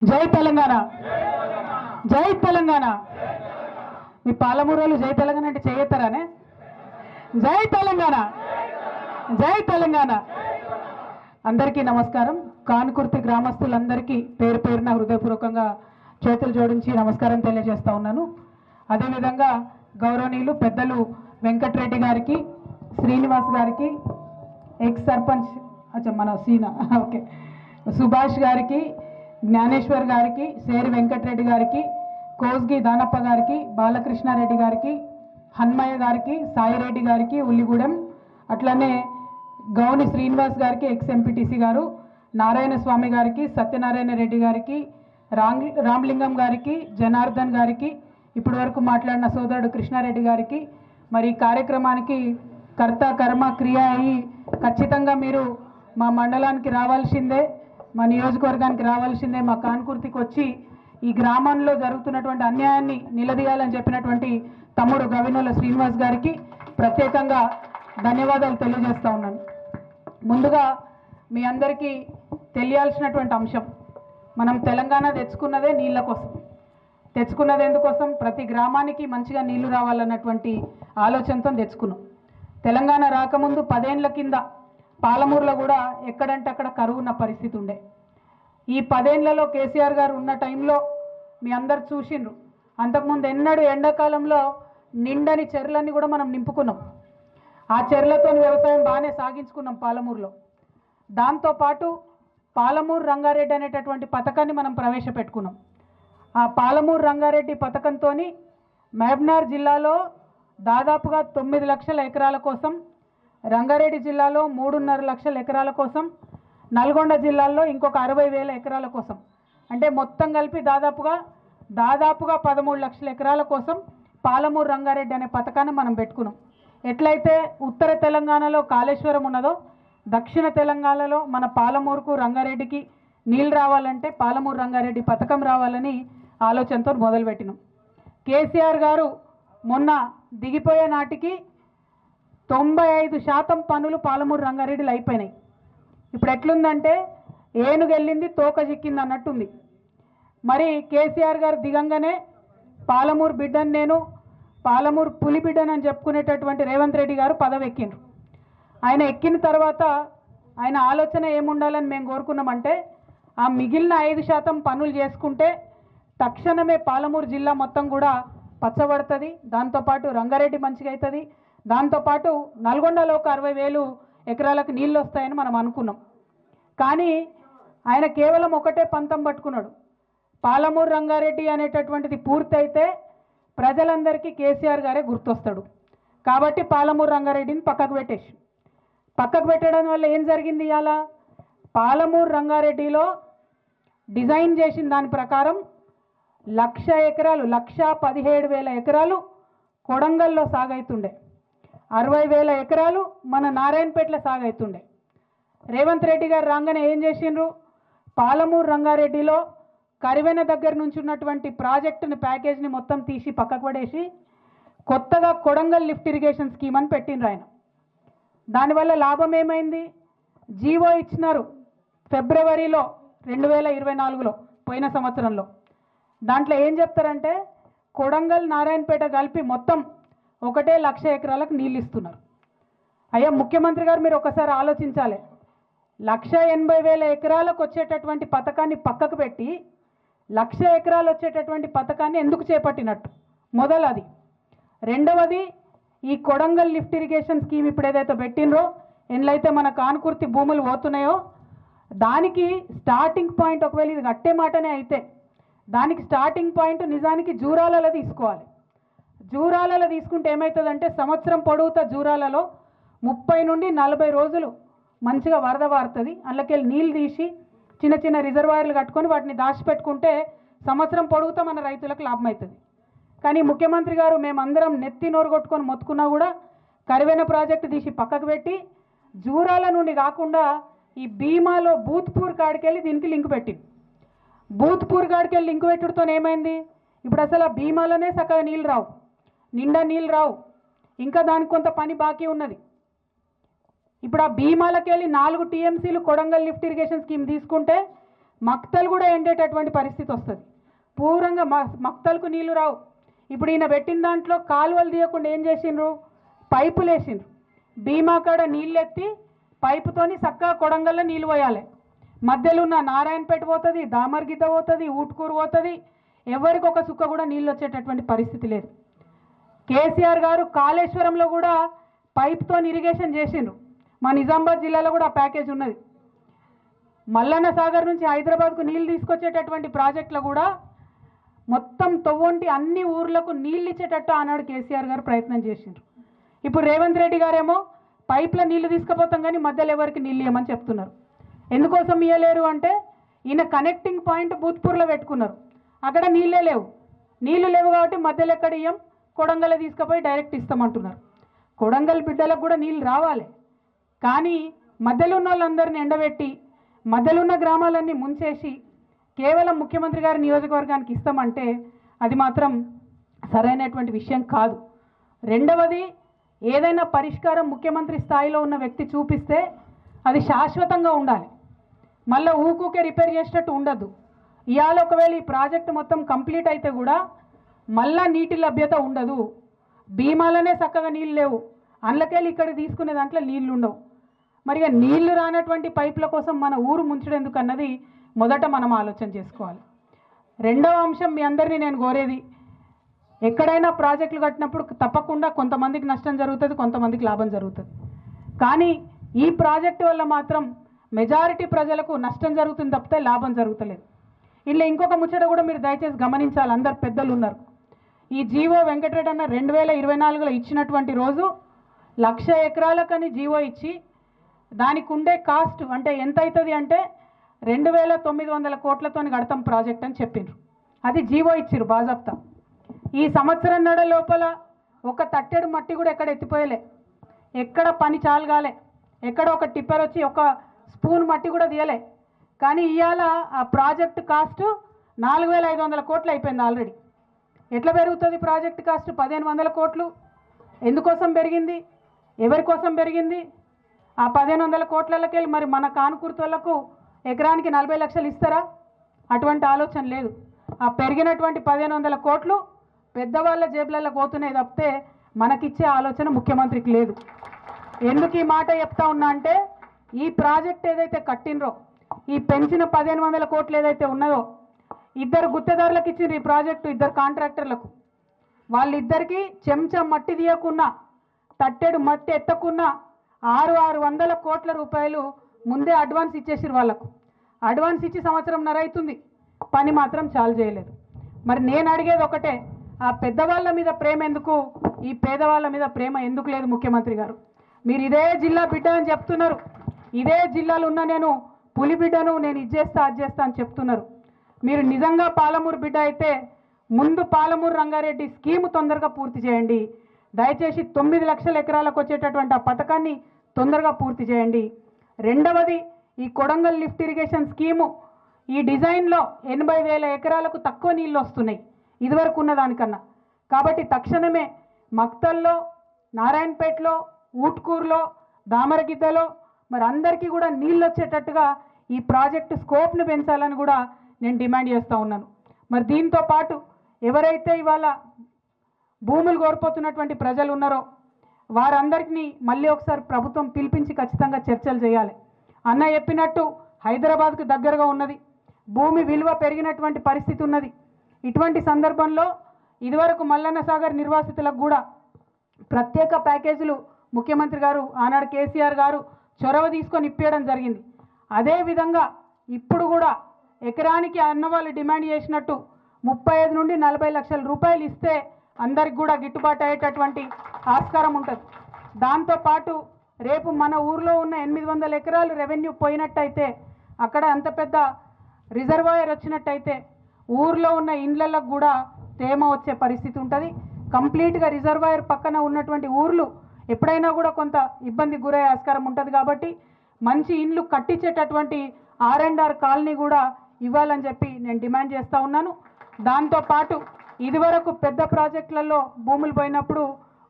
జై తెలంగాణ, జై తెలంగాణ. మీ పాలమూరులు జై తెలంగాణ అంటే చేయతారానే? జై తెలంగాణ, జై తెలంగాణ. అందరికీ నమస్కారం. కానుకుర్తి గ్రామస్తులందరికీ పేరు పేరున హృదయపూర్వకంగా చేతులు జోడించి నమస్కారం తెలియజేస్తా ఉన్నాను. అదేవిధంగా గౌరవనీయులు పెద్దలు వెంకటరెడ్డి గారికి, శ్రీనివాస్ గారికి, ఎక్స్ సర్పంచ్ మన సీనా ఓకే సుభాష్ గారికి, జ్ఞానేశ్వర్ గారికి, సేరి వెంకటరెడ్డి గారికి, కోస్గి దానప్ప గారికి, బాలకృష్ణారెడ్డి గారికి, హన్మయ్య గారికి, సాయిరెడ్డి గారికి ఉల్లిగూడెం, అట్లనే గౌని శ్రీనివాస్ గారికి ఎక్స్ ఎంపీటీసీ గారు, నారాయణ స్వామి గారికి, సత్యనారాయణ రెడ్డి గారికి, రామ్లింగం గారికి, జనార్దన్ గారికి, ఇప్పటి వరకు మాట్లాడిన సోదరుడు కృష్ణారెడ్డి గారికి, మరి కార్యక్రమానికి కర్త కర్మ క్రియ అయ్యి ఖచ్చితంగా మీరు మా మండలానికి రావాల్సిందే, మా నియోజకవర్గానికి రావాల్సిందే, మా కాన్కుర్తికి వచ్చి ఈ గ్రామంలో జరుగుతున్నటువంటి అన్యాయాన్ని నిలదీయాలని చెప్పినటువంటి తమ్ముడు గవినోల శ్రీనివాస్ గారికి ప్రత్యేకంగా ధన్యవాదాలు తెలియజేస్తూ ఉన్నాను. ముందుగా మీ అందరికీ తెలియాల్సినటువంటి అంశం, మనం తెలంగాణ తెచ్చుకున్నదే నీళ్ళ కోసం. తెచ్చుకున్నది ఎందుకోసం? ప్రతి గ్రామానికి మంచిగా నీళ్లు రావాలన్నటువంటి ఆలోచనతో తెచ్చుకున్నాం. తెలంగాణ రాకముందు 10 ఏళ్ల కింద పాలమూరులో కూడా ఎక్కడంటే అక్కడ కరువు ఉన్న పరిస్థితి ఉండే. ఈ 10 ఏళ్లలో కేసీఆర్ గారు ఉన్న టైంలో మీ అందరు చూసిండ్రు. అంతకుముందు ఎన్నడూ ఎండాకాలంలో నిండని చెర్లన్నీ కూడా మనం నింపుకున్నాం. ఆ చెర్లతో వ్యవసాయం బాగానే సాగించుకున్నాం పాలమూరులో. దాంతోపాటు పాలమూరు రంగారెడ్డి అనేటటువంటి పథకాన్ని మనం ప్రవేశపెట్టుకున్నాం. ఆ పాలమూరు రంగారెడ్డి పథకంతో మహబూబ్నగర్ జిల్లాలో దాదాపుగా 9 లక్షల ఎకరాల కోసం, రంగారెడ్డి జిల్లాలో 3.5 లక్షల ఎకరాల కోసం, నల్గొండ జిల్లాలో ఇంకొక 60,000 ఎకరాల కోసం, అంటే మొత్తం కలిపి దాదాపుగా 13 లక్షల ఎకరాల కోసం పాలమూరు రంగారెడ్డి అనే పథకాన్ని మనం పెట్టుకున్నాం. ఎట్లయితే ఉత్తర తెలంగాణలో కాళేశ్వరం ఉన్నదో, దక్షిణ తెలంగాణలో మన పాలమూరుకు రంగారెడ్డికి నీళ్ళు రావాలంటే పాలమూరు రంగారెడ్డి పథకం రావాలని ఆలోచనతో మొదలుపెట్టినాం. కేసీఆర్ గారు మొన్న దిగిపోయే నాటికి 95% పనులు పాలమూరు రంగారెడ్డిలో అయిపోయినాయి. ఇప్పుడు ఎట్లుందంటే ఏనుగు వెళ్ళింది తోక చిక్కింది అన్నట్టుంది. మరి కేసీఆర్ గారు దిగంగానే పాలమూరు బిడ్డను, నేను పాలమూరు పులి బిడ్డను అని చెప్పుకునేటటువంటి రేవంత్ రెడ్డి గారు పదవి ఎక్కిండ్రు. ఆయన ఎక్కిన తర్వాత ఆయన ఆలోచన ఏముండాలని మేము కోరుకున్నామంటే, ఆ మిగిలిన 5% పనులు చేసుకుంటే తక్షణమే పాలమూరు జిల్లా మొత్తం కూడా పచ్చబడుతుంది, దాంతోపాటు రంగారెడ్డి మంచిగా అవుతుంది, దాంతోపాటు నల్గొండలో ఒక 60,000 ఎకరాలకు నీళ్ళు వస్తాయని మనం అనుకున్నాం. కానీ ఆయన కేవలం ఒకటే పంతం పట్టుకున్నాడు, పాలమూరు రంగారెడ్డి అనేటటువంటిది పూర్తయితే ప్రజలందరికీ కేసీఆర్ గారే గుర్తొస్తాడు కాబట్టి పాలమూరు రంగారెడ్డిని పక్కకు పెట్టడం వల్ల ఏం జరిగింది? ఇవాళ పాలమూరు రంగారెడ్డిలో డిజైన్ చేసిన దాని ప్రకారం 1,00,000 ఎకరాలు, 1,17,000 ఎకరాలు కొడంగల్లో సాగైతుండే, 60,000 ఎకరాలు మన నారాయణపేటలో సాగైతుండే. రేవంత్ రెడ్డి గారు రాగానే ఏం చేసిండ్రు? పాలమూరు రంగారెడ్డిలో కరివెన దగ్గర నుంచి ఉన్నటువంటి ప్రాజెక్టుని ప్యాకేజ్ని మొత్తం తీసి పక్కకు పడేసి కొత్తగా కొడంగల్ లిఫ్ట్ ఇరిగేషన్ స్కీమ్ అని పెట్టిండ్రు ఆయన. దానివల్ల లాభం ఏమైంది? జీవో ఇచ్చినారు ఫిబ్రవరిలో 2024లో, పోయిన సంవత్సరంలో. దాంట్లో ఏం చెప్తారంటే కొడంగల్ నారాయణపేట కలిపి మొత్తం 1,00,000 ఎకరాలకు నీళ్ళు ఇస్తున్నారు. అయ్యా ముఖ్యమంత్రి గారు, మీరు ఒకసారి ఆలోచించాలి. 1,80,000 ఎకరాలకు వచ్చేటటువంటి పథకాన్ని పక్కకు పెట్టి 1,00,000 ఎకరాలు వచ్చేటటువంటి పథకాన్ని ఎందుకు చేపట్టినట్టు? మొదలది. రెండవది, ఈ కొడంగల్ లిఫ్ట్ ఇరిగేషన్ స్కీమ్ ఇప్పుడు ఏదైతే పెట్టినరో, ఎన్లయితే మన కాన్కుర్తి భూములు పోతున్నాయో దానికి స్టార్టింగ్ పాయింట్, ఒకవేళ ఇది కట్టే మాటనే అయితే దానికి స్టార్టింగ్ పాయింట్ నిజానికి జూరాలలో తీసుకోవాలి. జూరాలలో తీసుకుంటే ఏమవుతుందంటే సంవత్సరం పొడవుతా జూరాలలో 30 నుండి 40 రోజులు మంచిగా వరద వారుతుంది. అందులోకెళ్ళి నీళ్ళు తీసి చిన్న చిన్న రిజర్వాయర్లు కట్టుకొని వాటిని దాచిపెట్టుకుంటే సంవత్సరం పొడవుతా మన రైతులకు లాభం అవుతుంది. కానీ ముఖ్యమంత్రి గారు మేమందరం నెత్తి నోరు కొట్టుకొని మొత్తుకున్నా కూడా కరివెన ప్రాజెక్టు తీసి పక్కకు పెట్టి జూరాల నుండి కాకుండా ఈ భీమాలో బూత్పూర్ కాడికెళ్ళి దీనికి లింక్ పెట్టింది. బూత్పూర్ కాడికెళ్ళి లింక్ పెట్టుడుతో ఏమైంది? ఇప్పుడు అసలు ఆ భీమాలోనే చక్కగా నీళ్ళు రావు, నిండా నీళ్ళు రావు, ఇంకా దానికి కొంత పని బాకీ ఉన్నది. ఇప్పుడు ఆ భీమాలకెళ్ళి 4 టీఎంసీలు కొడంగల్ లిఫ్ట్ ఇరిగేషన్ స్కీమ్ తీసుకుంటే మక్తలు కూడా ఎండేటటువంటి పరిస్థితి వస్తుంది. పూరంగా మక్తలకు నీళ్లు రావు. ఇప్పుడు ఈయన పెట్టిన దాంట్లో కాలువలు తీయకుండా ఏం చేసిండ్రు, పైపులు వేసిండ్రు. భీమా కాడ నీళ్ళు ఎత్తి పైపుతోని చక్కగా కొడంగల్లో నీళ్ళు పోయాలి. మధ్యలో ఉన్న నారాయణపేట పోతుంది, దామర్గిద్ద పోతుంది, ఊట్కూరు పోతుంది. ఎవరికి ఒక సుక్క కూడా నీళ్ళు వచ్చేటటువంటి పరిస్థితి లేదు. కేసీఆర్ గారు కాళేశ్వరంలో కూడా పైప్తో ఇరిగేషన్ చేసిండ్రు. మా నిజామాబాద్ జిల్లాలో కూడా ఆ ప్యాకేజ్ ఉన్నది. మల్లన్న సాగర్ నుంచి హైదరాబాద్కు నీళ్ళు తీసుకొచ్చేటటువంటి ప్రాజెక్టులో కూడా మొత్తం తొవ్వంటి అన్ని ఊర్లకు నీళ్ళు ఇచ్చేటట్టు ఆనాడు కేసీఆర్ గారు ప్రయత్నం చేసిండ్రు. ఇప్పుడు రేవంత్ రెడ్డి గారేమో పైప్లో నీళ్లు తీసుకుపోతాం కానీ మధ్యలో ఎవరికి నీళ్ళు ఇవ్వమని చెప్తున్నారు. ఎందుకోసం ఇవ్వలేరు అంటే ఈయన కనెక్టింగ్ పాయింట్ భూత్పూర్లో పెట్టుకున్నారు. అక్కడ నీళ్ళే లేవు. నీళ్లు లేవు కాబట్టి మధ్యలో ఎక్కడ ఇయ్యం, కొడంగల్ తీసుకుపోయి డైరెక్ట్ ఇస్తామంటున్నారు. కొడంగల్ బిడ్డలకు కూడా నీళ్ళు రావాలి. కానీ మధ్యలో ఉన్న వాళ్ళందరినీ ఎండబెట్టి మధ్యలో ఉన్న గ్రామాలన్నీ ముంచేసి కేవలం ముఖ్యమంత్రి గారి నియోజకవర్గానికి ఇస్తామంటే అది మాత్రం సరైనటువంటి విషయం కాదు. రెండవది, ఏదైనా పరిష్కారం ముఖ్యమంత్రి స్థాయిలో ఉన్న వ్యక్తి చూపిస్తే అది శాశ్వతంగా ఉండాలి. మళ్ళీ ఊకూకే రిపేర్ చేసేటట్టు ఉండద్దు. ఇవాళ ఒకవేళ ఈ ప్రాజెక్టు మొత్తం కంప్లీట్ అయితే కూడా మళ్ళా నీటి లభ్యత ఉండదు. భీమాలనే చక్కగా నీళ్ళు లేవు, అందులోకెళ్ళి ఇక్కడ తీసుకునే దాంట్లో నీళ్లు ఉండవు. మరి నీళ్లు రానటువంటి పైపుల కోసం మన ఊరు ముంచడెందుకు అన్నది మొదట మనం ఆలోచన చేసుకోవాలి. రెండవ అంశం, మీ అందరినీ నేను కోరేది, ఎక్కడైనా ప్రాజెక్టులు కట్టినప్పుడు తప్పకుండా కొంతమందికి నష్టం జరుగుతుంది, కొంతమందికి లాభం జరుగుతుంది. కానీ ఈ ప్రాజెక్టు వల్ల మాత్రం మెజారిటీ ప్రజలకు నష్టం జరుగుతుంది తప్పితే లాభం జరుగుతలేదు. ఇలా ఇంకొక ముచ్చట కూడా మీరు దయచేసి గమనించాలి, అందరు పెద్దలు ఉన్నారు. ఈ జీవో వెంకటరెడ్డి అన్న 2024లో ఇచ్చినటువంటి రోజు 1,00,000 ఎకరాలకని జీవో ఇచ్చి దానికి ఉండే కాస్ట్ అంటే ఎంత అవుతుంది అంటే 2,900 కోట్లతో కడతాం ప్రాజెక్ట్ అని చెప్పిండ్రు. అది జీవో ఇచ్చిర్రు బాజాప్తా. ఈ సంవత్సరం నడ లోపల ఒక తట్టెడు మట్టి కూడా ఎక్కడ ఎత్తిపోయలే, ఎక్కడ పని చాలుగాలే, ఎక్కడ ఒక టిప్పర్ వచ్చి ఒక స్పూన్ మట్టి కూడా తీయలే. కానీ ఇవాళ ఆ ప్రాజెక్టు కాస్ట్ 4,500 కోట్లు అయిపోయింది ఆల్రెడీ. ఎట్లా పెరుగుతుంది ప్రాజెక్ట్ కాస్ట్? 1,500 కోట్లు. ఎందుకోసం పెరిగింది, ఎవరి కోసం పెరిగింది? ఆ 1,500 కోట్లకి వెళ్ళి మరి మన కానుకూర్తోళ్లకు ఎకరానికి 40 లక్షలు ఇస్తారా? అటువంటి ఆలోచన లేదు. ఆ పెరిగినటువంటి 1,500 కోట్లు పెద్దవాళ్ళ జేబులలో పోతున్నాయి తప్పితే మనకిచ్చే ఆలోచన ముఖ్యమంత్రికి లేదు. ఎందుకు ఈ మాట చెప్తా ఉన్నా అంటే, ఈ ప్రాజెక్ట్ ఏదైతే కట్టినరో, ఈ పెంచిన 1,500 కోట్లు ఏదైతే ఉన్నదో, ఇద్దరు గుత్తేదారులకు ఇచ్చిండ్రు ఈ ప్రాజెక్టు, ఇద్దరు కాంట్రాక్టర్లకు. వాళ్ళిద్దరికీ చెంచా మట్టి తీయకున్నా, తట్టెడు మట్టి ఎత్తకున్నా 600 కోట్ల రూపాయలు ముందే అడ్వాన్స్ ఇచ్చేసిరు వాళ్ళకు. అడ్వాన్స్ ఇచ్చి సంవత్సరంన్నర అవుతుంది, పని మాత్రం చాలు చేయలేదు. మరి నేను అడిగేది ఒకటే, ఆ పెద్దవాళ్ళ మీద ప్రేమ ఎందుకు, ఈ పేదవాళ్ళ మీద ప్రేమ ఎందుకు లేదు ముఖ్యమంత్రి గారు? మీరు ఇదే జిల్లా బిడ్డ అని చెప్తున్నారు, ఇదే జిల్లాలో ఉన్న నేను పులి బిడ్డను, నేను ఇది చేస్తా అది చేస్తా అని చెప్తున్నారు. మీరు నిజంగా పాలమూరు బిడ్డ అయితే ముందు పాలమూరు రంగారెడ్డి స్కీము తొందరగా పూర్తి చేయండి. దయచేసి 9 లక్షల ఎకరాలకు వచ్చేటటువంటి ఆ పథకాన్ని తొందరగా పూర్తి చేయండి. రెండవది, ఈ కొడంగల్ లిఫ్ట్ ఇరిగేషన్ స్కీము ఈ డిజైన్లో 80,000 ఎకరాలకు తక్కువ నీళ్ళు వస్తున్నాయి ఇదివరకు ఉన్నదానికన్నా. కాబట్టి తక్షణమే మక్తల్లో, నారాయణపేటలో, ఊట్కూరులో, దామరగిద్దలో మరి అందరికీ కూడా నీళ్ళు వచ్చేటట్టుగా ఈ ప్రాజెక్టు స్కోప్ను పెంచాలని కూడా నేను డిమాండ్ చేస్తూ ఉన్నాను. మరి దీంతో పాటు ఎవరైతే ఇవాళ భూములు కోల్పోతున్నటువంటి ప్రజలు ఉన్నారో వారందరికీ మళ్ళీ ఒకసారి ప్రభుత్వం పిలిపించి ఖచ్చితంగా చర్చలు చేయాలి. అన్న చెప్పినట్టు హైదరాబాద్కు దగ్గరగా ఉన్నది, భూమి విలువ పెరిగినటువంటి పరిస్థితి ఉన్నది. ఇటువంటి సందర్భంలో ఇదివరకు మల్లన్న సాగర్ నిర్వాసితులకు కూడా ప్రత్యేక ప్యాకేజీలు ముఖ్యమంత్రి గారు ఆనాడు కేసీఆర్ గారు చొరవ తీసుకొని ఇప్పించడం జరిగింది. అదేవిధంగా ఇప్పుడు కూడా ఎకరానికి అన్నవాళ్ళు డిమాండ్ చేసినట్టు 35 నుండి 40 లక్షల రూపాయలు ఇస్తే అందరికి కూడా గిట్టుబాటు అయ్యేటటువంటి ఆస్కారం ఉంటుంది. దాంతోపాటు రేపు మన ఊర్లో ఉన్న 800 ఎకరాలు రెవెన్యూ పోయినట్టయితే, అక్కడ అంత పెద్ద రిజర్వాయర్ వచ్చినట్టయితే ఊర్లో ఉన్న ఇండ్లకు కూడా తేమ వచ్చే పరిస్థితి ఉంటుంది. కంప్లీట్గా రిజర్వాయర్ పక్కన ఉన్నటువంటి ఊర్లు ఎప్పుడైనా కూడా కొంత ఇబ్బందికి గురయ్యే ఆస్కారం ఉంటుంది. కాబట్టి మంచి ఇండ్లు కట్టించేటటువంటి R&R కాలనీ కూడా ఇవ్వాలని చెప్పి నేను డిమాండ్ చేస్తూ ఉన్నాను. దాంతోపాటు ఇదివరకు పెద్ద ప్రాజెక్టులలో భూములు పోయినప్పుడు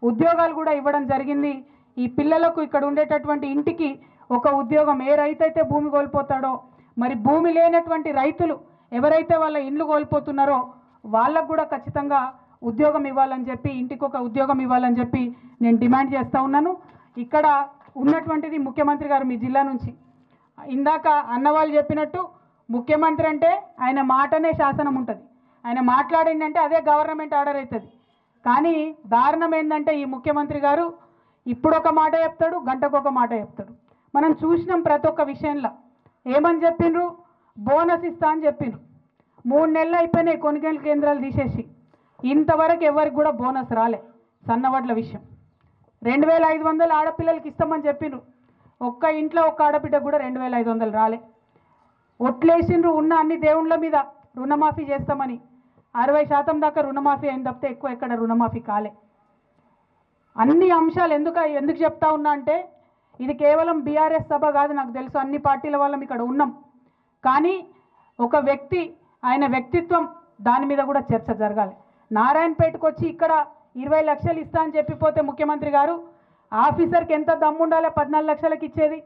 ఉద్యోగాలు కూడా ఇవ్వడం జరిగింది. ఈ పిల్లలకు ఇక్కడ ఉండేటటువంటి ఇంటికి ఒక ఉద్యోగం, ఏ రైతు అయితే భూమి కోల్పోతాడో మరి భూమి లేనటువంటి రైతులు ఎవరైతే వాళ్ళ ఇండ్లు కోల్పోతున్నారో వాళ్ళకు కూడా ఖచ్చితంగా ఉద్యోగం ఇవ్వాలని చెప్పి, ఇంటికి ఒక ఉద్యోగం ఇవ్వాలని చెప్పి నేను డిమాండ్ చేస్తూ ఉన్నాను. ఇక్కడ ఉన్నటువంటిది ముఖ్యమంత్రి గారు మీ జిల్లా నుంచి, ఇందాక అన్నవాళ్ళు చెప్పినట్టు ముఖ్యమంత్రి అంటే ఆయన మాటనే శాసనం ఉంటుంది, ఆయన మాట్లాడిందంటే అదే గవర్నమెంట్ ఆర్డర్ అవుతుంది. కానీ దారుణం ఏంటంటే ఈ ముఖ్యమంత్రి గారు ఇప్పుడు ఒక మాట చెప్తాడు, గంటకు ఒక మాట చెప్తాడు. మనం చూసినాం ప్రతి ఒక్క విషయంలో. ఏమని చెప్పిండ్రు? బోనస్ ఇస్తా అని చెప్పిండ్రు. 3 నెలలు అయిపోయినాయి కొనుగోలు కేంద్రాలు తీసేసి, ఇంతవరకు ఎవరికి కూడా బోనస్ రాలే. సన్నవడ్ల విషయం 2500 ఆడపిల్లలకి ఇస్తామని చెప్పిండ్రు, ఒక్క ఇంట్లో ఒక్క ఆడబిడ్డ కూడా 2500 రాలే. ఒట్లేసిండ్రు ఉన్న అన్ని దేవుళ్ళ మీద రుణమాఫీ చేస్తామని, 60% దాకా రుణమాఫీ అయిన తప్పితే ఎక్కువ ఎక్కడ రుణమాఫీ కాలే. అన్ని అంశాలు ఎందుకు చెప్తా ఉన్నా అంటే ఇది కేవలం బీఆర్ఎస్ సభ కాదు, నాకు తెలుసు అన్ని పార్టీల వాళ్ళం ఇక్కడ ఉన్నాం. కానీ ఒక వ్యక్తి ఆయన వ్యక్తిత్వం దాని మీద కూడా చర్చ జరగాలి. నారాయణపేటకు వచ్చి ఇక్కడ 20 లక్షలు ఇస్తా అని చెప్పిపోతే ముఖ్యమంత్రి గారు ఆఫీసర్కి ఎంత దమ్ము ఉండాలి 14 లక్షలకు ఇచ్చేది?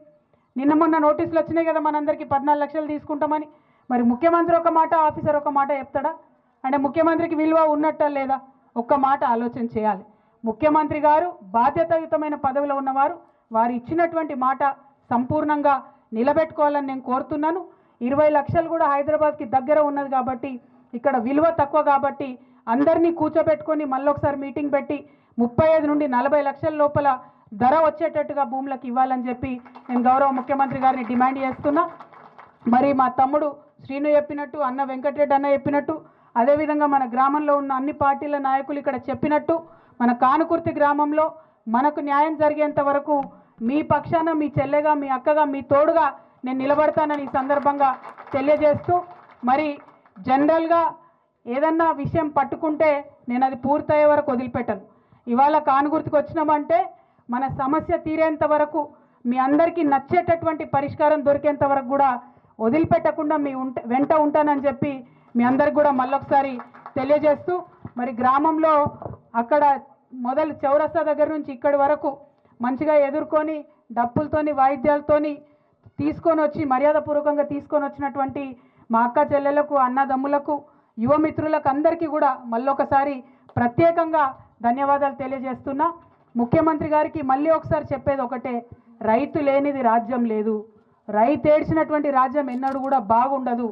నిన్న మొన్న నోటీసులు వచ్చినాయి కదా మనందరికీ 14 లక్షలు తీసుకుంటామని. మరి ముఖ్యమంత్రి ఒక మాట, ఆఫీసర్ ఒక మాట చెప్తాడా? అంటే ముఖ్యమంత్రికి విలువ ఉన్నట్టా లేదా? ఒక్క మాట ఆలోచన చేయాలి. ముఖ్యమంత్రి గారు బాధ్యతాయుతమైన పదవిలో ఉన్నవారు, వారు ఇచ్చినటువంటి మాట సంపూర్ణంగా నిలబెట్టుకోవాలని నేను కోరుతున్నాను. 20 లక్షలు కూడా హైదరాబాద్కి దగ్గర ఉన్నది కాబట్టి, ఇక్కడ విలువ తక్కువ కాబట్టి అందరినీ కూర్చోబెట్టుకొని మళ్ళొకసారి మీటింగ్ పెట్టి 35 నుండి 40 లక్షల లోపల ధర వచ్చేటట్టుగా భూములకు ఇవ్వాలని చెప్పి నేను గౌరవ ముఖ్యమంత్రి గారిని డిమాండ్ చేస్తున్నా. మరి మా తమ్ముడు శ్రీను చెప్పినట్టు, అన్న వెంకటరెడ్డి అన్న చెప్పినట్టు, అదేవిధంగా మన గ్రామంలో ఉన్న అన్ని పార్టీల నాయకులు ఇక్కడ చెప్పినట్టు, మన కానుకుర్తి గ్రామంలో మనకు న్యాయం జరిగేంత వరకు మీ పక్షాన, మీ చెల్లెగా, మీ అక్కగా, మీ తోడుగా నేను నిలబడతానని ఈ సందర్భంగా తెలియజేస్తూ, మరి జనరల్గా ఏదన్నా విషయం పట్టుకుంటే నేను అది పూర్తయ్యే వరకు వదిలిపెట్టను. ఇవాళ కానుగుర్తికి వచ్చినామంటే మన సమస్య తీరేంత వరకు, మీ అందరికీ నచ్చేటటువంటి పరిష్కారం దొరికేంత వరకు కూడా వదిలిపెట్టకుండా మీ వెంట ఉంటానని చెప్పి మీ అందరికి కూడా మళ్ళొకసారి తెలియజేస్తూ, మరి గ్రామంలో అక్కడ మొదలు చౌరస్తా దగ్గర నుంచి ఇక్కడి వరకు మంచిగా ఎదుర్కొని డప్పులతోని వాయిద్యాలతోని తీసుకొని వచ్చి మర్యాదపూర్వకంగా తీసుకొని వచ్చినటువంటి మా అక్క చెల్లెలకు, అన్నదమ్ములకు, యువమిత్రులకు అందరికీ కూడా మళ్ళొకసారి ప్రత్యేకంగా ధన్యవాదాలు తెలియజేస్తున్నా. ముఖ్యమంత్రి గారికి మళ్ళీ ఒకసారి చెప్పేది ఒకటే, రైతు లేనిది రాజ్యం లేదు. రైతు ఏడ్చినటువంటి రాజ్యం ఎన్నడూ కూడా బాగుండదు.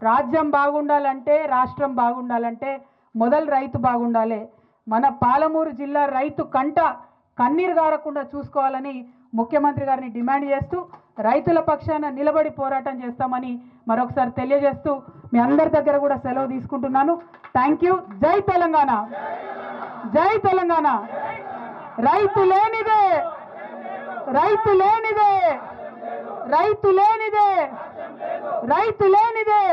రాజ్యం బాగుండాలంటే, రాష్ట్రం బాగుండాలంటే మొదలు రైతు బాగుండాలి. మన పాలమూరు జిల్లా రైతు కంట కన్నీరు గారకుండా చూసుకోవాలని ముఖ్యమంత్రి గారిని డిమాండ్ చేస్తూ, రైతుల పక్షాన నిలబడి పోరాటం చేస్తామని మరొకసారి తెలియజేస్తూ మీ అందరి దగ్గర కూడా సెలవు తీసుకుంటున్నాను. Thank you. జై తెలంగాణ, జై తెలంగాణ. రైతు లేనిదే, రైతు లేనిదే, రైతు లేనిదే, రైతు లేనిదే